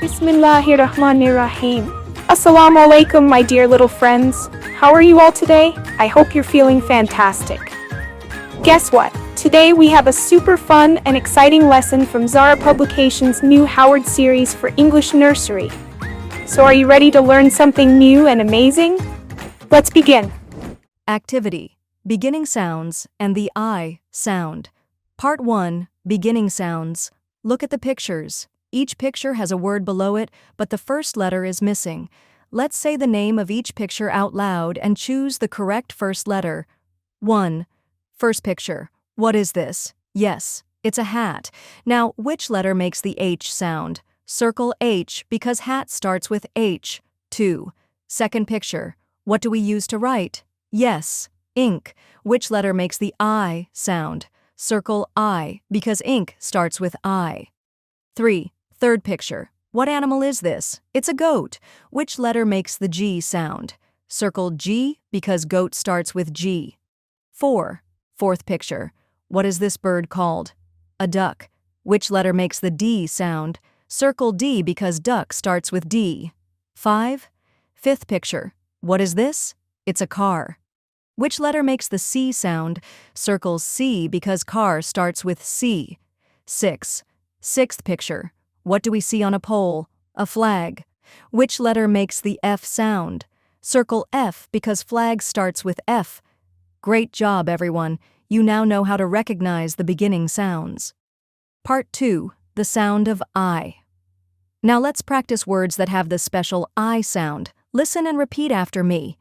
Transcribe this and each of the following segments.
Bismillahirrahmanirrahim. Assalamu alaikum, my dear little friends. How are you all today? I hope you're feeling fantastic. Guess what? Today we have a super fun and exciting lesson from Zara Publications' new Howard series for English Nursery. So are you ready to learn something new and amazing? Let's begin. Activity, beginning sounds, and the I sound. Part 1, beginning sounds. Look at the pictures. Each picture has a word below it, but the first letter is missing. Let's say the name of each picture out loud and choose the correct first letter. 1. First picture. What is this? Yes, it's a hat. Now, which letter makes the H sound? Circle H because hat starts with H. 2. Second picture. What do we use to write? Yes, ink. Which letter makes the I sound? Circle I because ink starts with I. 3. Third picture. What animal is this? It's a goat. Which letter makes the G sound? Circle G because goat starts with G. 4. Fourth picture. What is this bird called? A duck. Which letter makes the D sound? Circle D because duck starts with D. 5. Fifth picture. What is this? It's a car. Which letter makes the C sound? Circle C because car starts with C. 6. Sixth picture. What do we see on a pole? A flag. Which letter makes the F sound? Circle F because flag starts with F. Great job, everyone. You now know how to recognize the beginning sounds. Part 2. The sound of I. Now let's practice words that have the special I sound. Listen and repeat after me.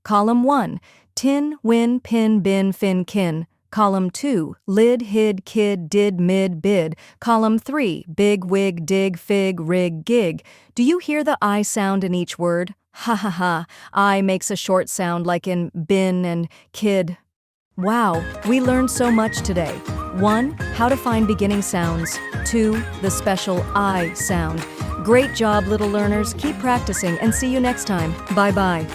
Column 1. Tin, win, pin, bin, fin, kin. Column 2. Lid, hid, kid, did, mid, bid. Column 3. Big, wig, dig, fig, rig, gig. Do you hear the I sound in each word? Ha ha ha. I makes a short sound like in bin and kid. Wow, we learned so much today. 1. How to find beginning sounds. 2. The special I sound. Great job, little learners. Keep practicing and see you next time. Bye-bye.